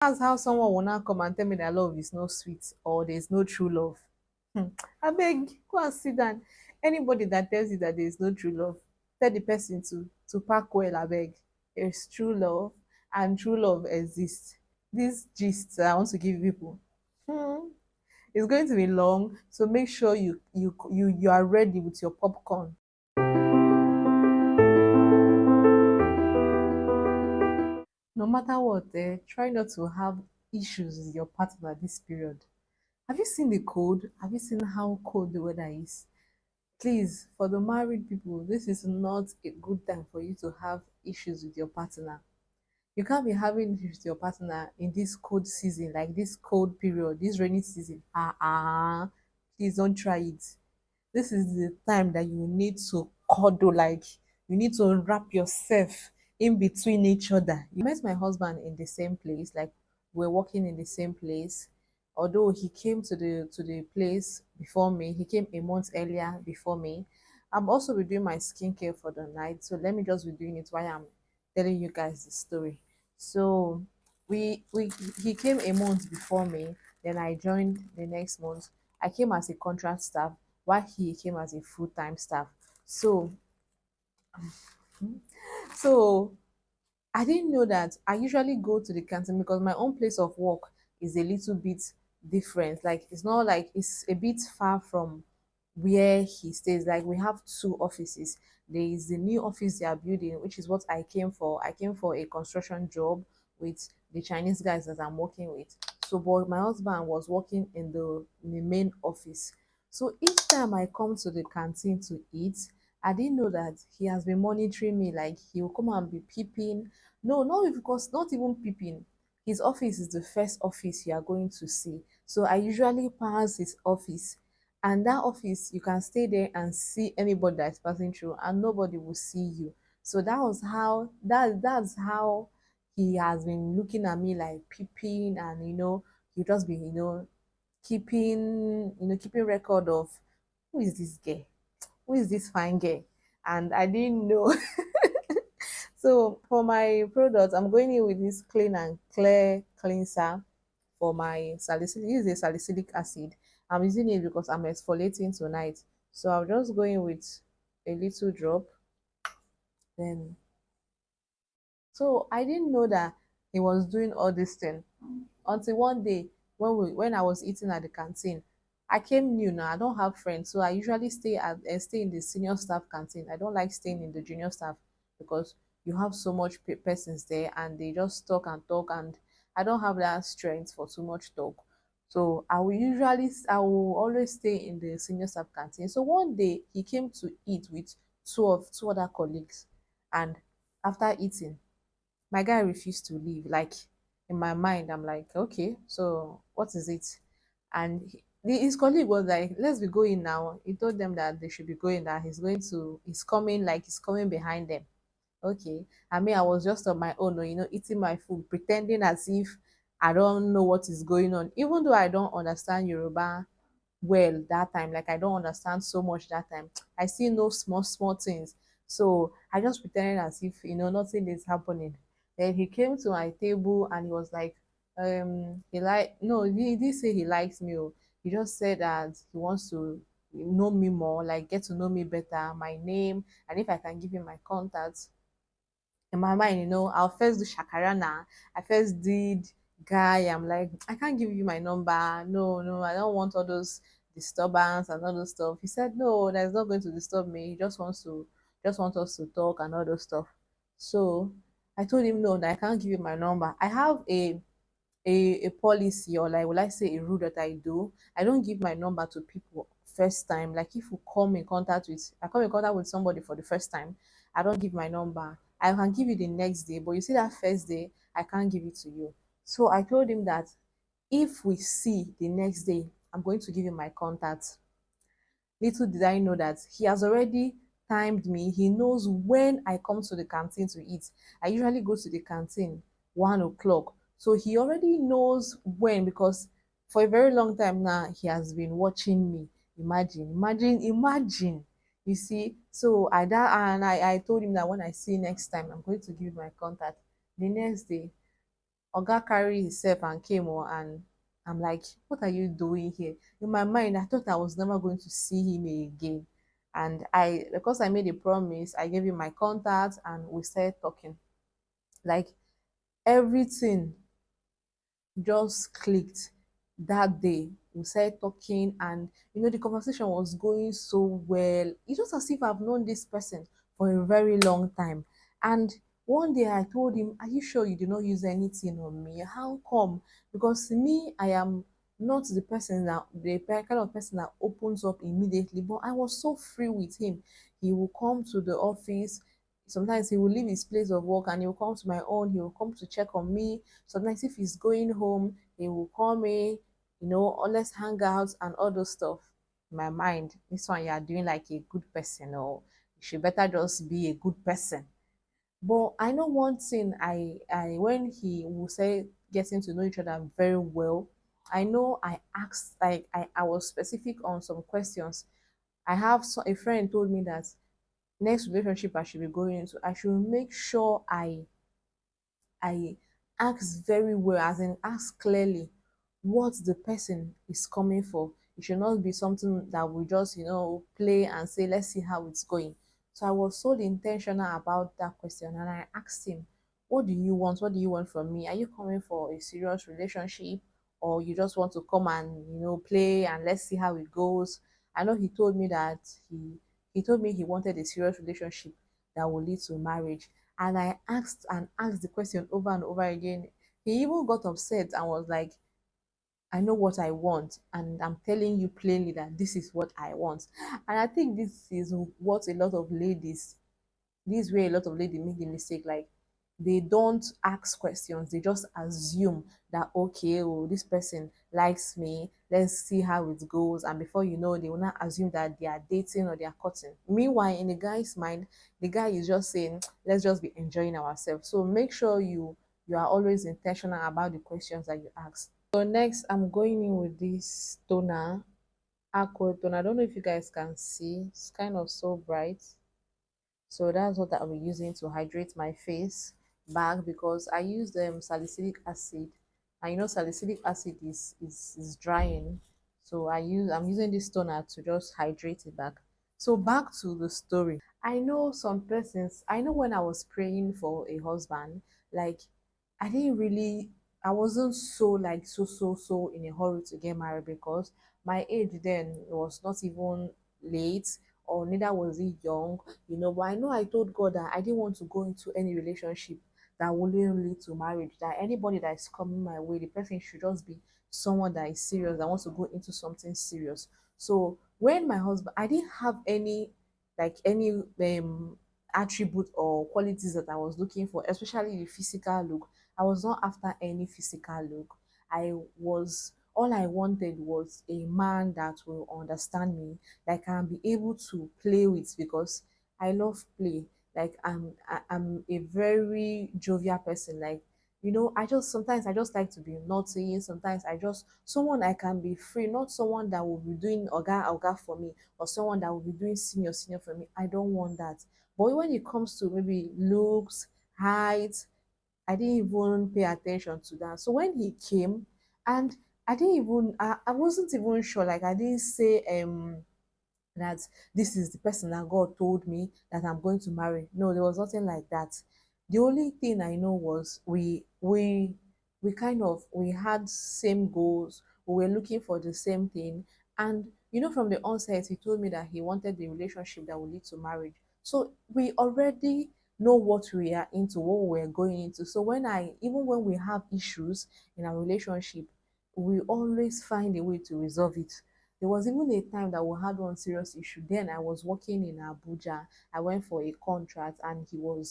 That's how someone will now come and tell me that love is not sweet or there's no true love. I beg, go and sit down. Anybody that tells you that there is no true love, tell the person to pack well. I beg. There's true love, and true love exists. This gist I want to give people. Hmm, it's going to be long, so make sure you are ready with your popcorn. No matter what, try not to have issues with your partner this period. Have you seen the cold? Have you seen how cold the weather is? Please, for the married people, this is not a good time for you to have issues with your partner. You can't be having issues with your partner in this cold season, like this cold period, this rainy season. Please don't try it. This is the time that you need to cuddle, like you need to wrap yourself in between each other. You met my husband in the same place, like we're working in the same place. Although he came to the place before me, he came a month earlier before me. I'm also be doing my skincare for the night, so let me just be doing it while I'm telling you guys the story. So we he came a month before me, then I joined the next month. I came as a contract staff while he came as a full-time staff. So so I didn't know that I usually go to the canteen because my own place of work is a little bit different. Like it's not like it's a bit far from where he stays. Like we have two offices. There is the new office they are building, which is what I came for. I came for a construction job with the Chinese guys that I'm working with. So, but my husband was working in the main office. So each time I come to the canteen to eat, I didn't know that he has been monitoring me. Like he will come and be peeping. No, not because not even peeping. His office is the first office you are going to see. So I usually pass his office, and that office you can stay there and see anybody that's passing through and nobody will see you. So that's how he has been looking at me like peeping, and he just been keeping record of who is this girl, who is this fine girl. And I didn't know. So for my product, I'm going in with this clean and clear cleanser for my salicylic. This is a salicylic acid. I'm using it because I'm exfoliating tonight. So I'll just go in with a little drop. Then so I didn't know that he was doing all this thing until one day when I was eating at the canteen. I came new now. I don't have friends, so I usually stay in the senior staff canteen. I don't like staying in the junior staff because you have so much persons there and they just talk, and I don't have that strength for too much talk. So I will always stay in the senior staff canteen. So one day he came to eat with two other colleagues, and after eating, my guy refused to leave. Like in my mind, I'm like, okay, so what is it? And his colleague was like, let's be going now. He told them that they should be going, that he's coming behind them. Okay. I mean, I was just on my own, eating my food, pretending as if I don't know what is going on, even though I don't understand Yoruba well that time. Like I don't understand so much that time. I still know small, small things. So I just pretended as if, nothing is happening. Then he came to my table and he was like, he like no, he didn't say he likes me. Oh. He just said that he wants to know me more, like get to know me better, my name, and if I can give him my contacts. In my mind, I'll first do shakarana. I first did guy. I'm like, I can't give you my number. No, no, I don't want all those disturbance and all those stuff. He said, no, that's not going to disturb me. He just wants us to talk and all those stuff. So I told him no, that I can't give you my number. I have a policy, or like will I say a rule that I do. I don't give my number to people first time. Like if you come in contact with somebody for the first time, I don't give my number. I can give you the next day, but you see that first day, I can't give it to you. So I told him that if we see the next day, I'm going to give you my contact. Little did I know that he has already timed me. He knows when I come to the canteen to eat. I usually go to the canteen 1 o'clock. So he already knows when, because for a very long time now he has been watching me. Imagine. You see, so I told him that when I see next time, I'm going to give my contact. The next day, Oga carry himself and came on, and I'm like, what are you doing here? In my mind, I thought I was never going to see him again. And I, because I made a promise, I gave him my contact and we started talking. Like everything just clicked that day. We started talking, and the conversation was going so well. It's just as if I've known this person for a very long time. And one day I told him, are you sure you did not use anything on me? How come? Because me, I am not the kind of person that opens up immediately, but I was so free with him. He will come to the office. Sometimes he will leave his place of work and he will come to my own. He will come to check on me. Sometimes if he's going home, he will call me, or let's hang out and all those stuff. In my mind, this one you are doing like a good person, or you should better just be a good person. But I know one thing, I when he will say getting to know each other very well, I know I asked, like I was specific on some questions. I have a friend told me that next relationship I should be going into, I should make sure I ask very well, as in ask clearly what the person is coming for. It should not be something that we just, play and say, let's see how it's going. So I was so intentional about that question and I asked him, what do you want? What do you want from me? Are you coming for a serious relationship, or you just want to come and, play and let's see how it goes? I know he told me that he told me he wanted a serious relationship that will lead to marriage. And I asked and asked the question over and over again. He even got upset and was like, I know what I want, and I'm telling you plainly that this is what I want. And I think this is what a lot of ladies this is where a lot of ladies make the mistake. Like they don't ask questions, they just assume that, okay, oh, this person likes me, let's see how it goes. And before you know, they will not assume that they are dating or they are cutting. Meanwhile, in the guy's mind, the guy is just saying, let's just be enjoying ourselves. So make sure you are always intentional about the questions that you ask. So next, I'm going in with this toner, aqua toner. I don't know if you guys can see, it's kind of so bright. So that's what I'll be using to hydrate my face back, because I use salicylic acid, and salicylic acid is drying. So I'm using this toner to just hydrate it back. So back to the story. I know some persons, I know when I was praying for a husband, like I didn't really, I wasn't so like so in a hurry to get married, because my age then was not even late, or neither was it young, but I know I told God that I didn't want to go into any relationship that wouldn't lead to marriage, that anybody that is coming my way, the person should just be someone that is serious, that wants to go into something serious. So when my husband, I didn't have any attribute or qualities that I was looking for, especially the physical look. I was not after any physical look. All I wanted was a man that will understand me, that can be able to play with, because I love play. Like I'm a very jovial person. Like, I just sometimes I just like to be naughty. Sometimes I just someone I can be free, not someone that will be doing oga for me, or someone that will be doing senior for me. I don't want that. But when it comes to maybe looks, height, I didn't even pay attention to that. So when he came, and I wasn't even sure. Like I didn't say that this is the person that God told me that I'm going to marry. No, there was nothing like that. The only thing I know was we kind of we had same goals. We were looking for the same thing. And from the onset, he told me that he wanted the relationship that would lead to marriage. So we already know what we are into, what we're going into. So even when we have issues in our relationship, we always find a way to resolve it. There was even a time that we had one serious issue. Then I was working in Abuja. I went for a contract, and you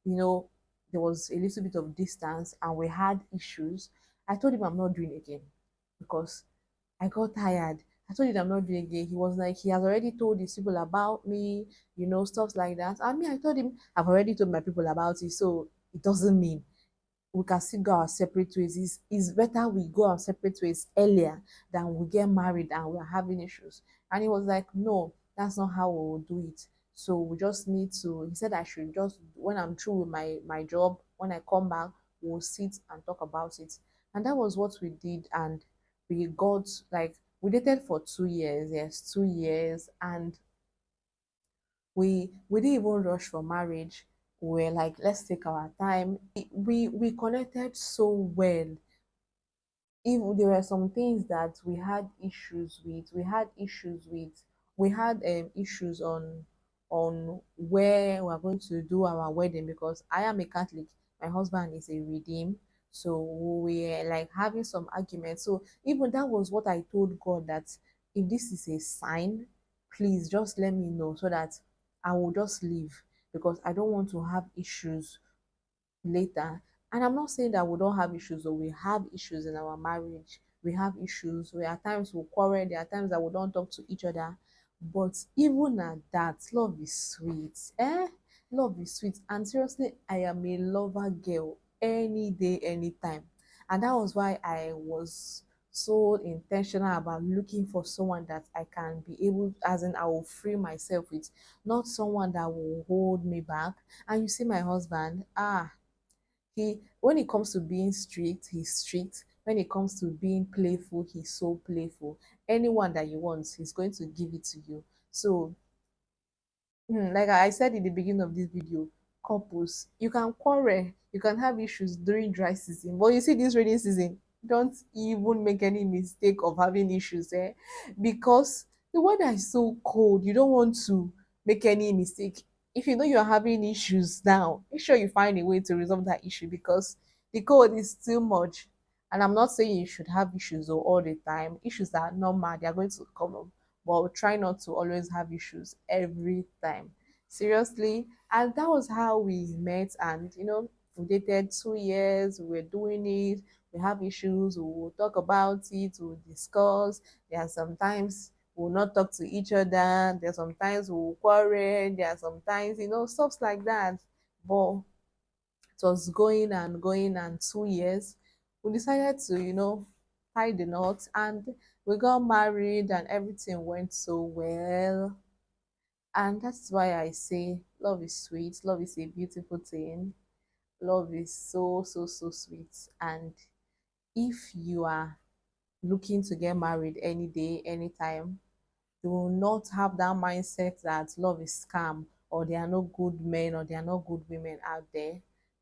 know, there was a little bit of distance and we had issues. I told him I'm not doing it again, because I got tired. I told him I'm not doing it again. He was like, he has already told his people about me, stuff like that. I mean, I told him I've already told my people about it, so it doesn't mean we can still go our separate ways. It's better we go our separate ways earlier than we get married and we're having issues. And he was like, no, that's not how we will do it. So we just need to, he said I should just, when I'm through with my job, when I come back, we'll sit and talk about it. And that was what we did. And we got like, we dated for 2 years, yes, 2 years. And we didn't even rush for marriage. We were like, let's take our time. We connected so well. If there were some things that we had issues with, we had issues on where we're going to do our wedding, because I am a Catholic, my husband is a Redeem. So we were like having some arguments. So even that was what I told God, that if this is a sign, please just let me know so that I will just leave, because I don't want to have issues later. And I'm not saying that we don't have issues, or we have issues in our marriage. We have issues. We at times we quarrel. There are times that we don't talk to each other. But even at that, love is sweet. Love is sweet. And seriously, I am a lover girl any day, anytime. And that was why I was so intentional about looking for someone that I can be able, as in I will free myself with, not someone that will hold me back. And you see my husband, he, when it comes to being strict, he's strict. When it comes to being playful, he's so playful. Anyone that you want, he's going to give it to you. So like I said in the beginning of this video, couples, you can quarrel, you can have issues during dry season, but you see this rainy season, don't even make any mistake of having issues, because the weather is so cold. You don't want to make any mistake. If you know you're having issues now, make sure you find a way to resolve that issue, because the cold is too much. And I'm not saying you should have issues all the time. Issues are normal, they are going to come up, but try not to always have issues every time. Seriously. And that was how we met. And, we dated 2 years, we were doing it. We have issues, we'll talk about it, we'll discuss. There are sometimes we'll not talk to each other. There are sometimes we'll quarrel. There are sometimes, stuff like that. But it was going and going, and 2 years, we decided to, tie the knot, and we got married, and everything went so well. And that's why I say love is sweet, love is a beautiful thing, love is so, so, so sweet. And if you are looking to get married any day, anytime, do not have that mindset that love is scam, or there are no good men, or there are no good women out there.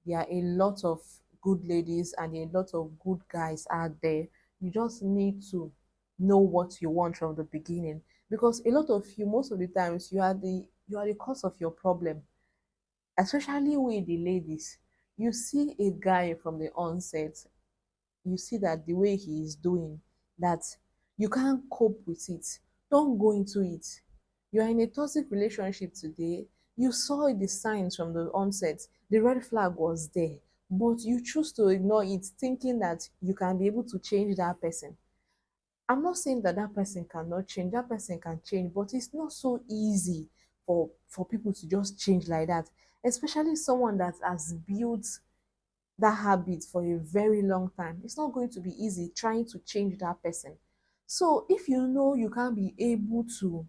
There are a lot of good ladies and a lot of good guys out there. You just need to know what you want from the beginning, because a lot of you, most of the times, you are the cause of your problem, especially with the ladies. You see a guy from the onset, you see that the way he is doing, that you can't cope with it, don't go into it. You are in a toxic relationship today, you saw the signs from the onset, the red flag was there, but you choose to ignore it, thinking that you can be able to change that person. I'm not saying that that person cannot change, that person can change, but it's not so easy for people to just change like that, especially someone that has built that habit for a very long time. It's not going to be easy trying to change that person. So if you know you can't be able to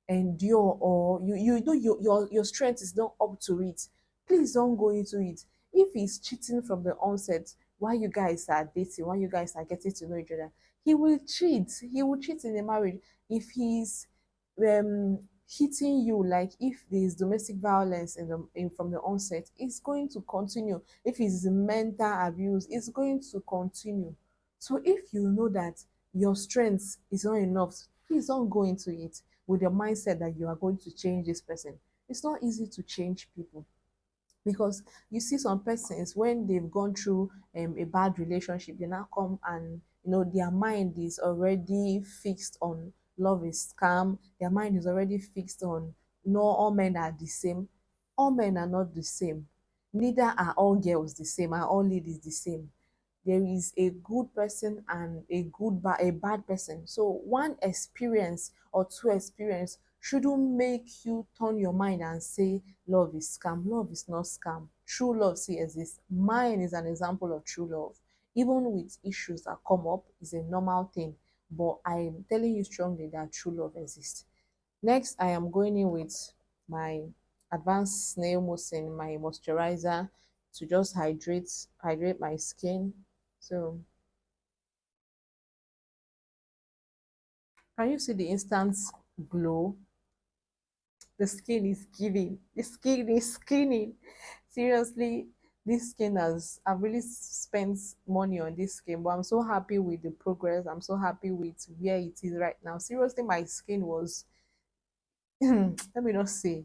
endure, or you know your strength is not up to it, please don't go into it. If he's cheating from the onset, while you guys are dating, while you guys are getting to know each other, he will cheat in a marriage. If he's um hitting you, like if there's domestic violence from the onset, it's going to continue. If it's mental abuse, it's going to continue. So if you know that your strength is not enough, please don't go into it with the mindset that you are going to change this person. It's not easy to change people, because you see some persons, when they've gone through a bad relationship, they now come and their mind is already fixed on love is scam. Their mind is already fixed on, no, all men are the same. All men are not the same. Neither are all girls the same, are all ladies the same. There is a good person and a bad person. So one experience or two experience shouldn't make you turn your mind and say love is scam. Love is not scam. True love still exists. Mine is an example of true love. Even with issues that come up, is a normal thing. But I'm telling you strongly that true love exists. Next, I am going in with my advanced snail mucin, my moisturizer, to just hydrate my skin. So can you see the instant glow? The skin is giving. The skin is skinning. Seriously, this skin has I've really spent money on this skin, but I'm so happy with the progress. I'm so happy with where it is right now. Seriously, my skin was let me not say,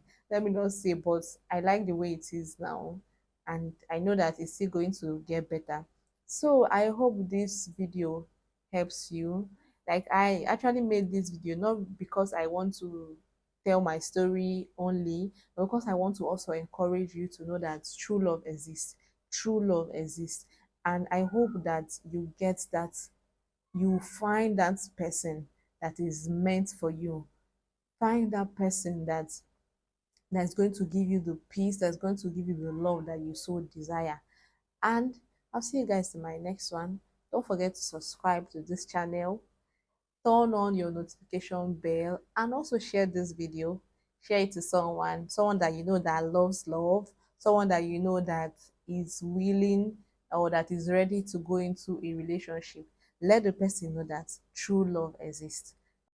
but I like the way it is now, and I know that it's still going to get better. So I hope this video helps you. Like, I actually made this video not because I want to tell my story only, but because I want to also encourage you to know that true love exists. True love exists. And I hope that you get that, you find that person that is meant for you. Find that person that's going to give you the peace, that's going to give you the love that you so desire. And I'll see you guys in my next one. Don't forget to subscribe to this channel, turn on your notification bell, and also share this video. Share it to someone that you know that loves love, someone that you know that is willing or that is ready to go into a relationship. Let the person know that true love exists.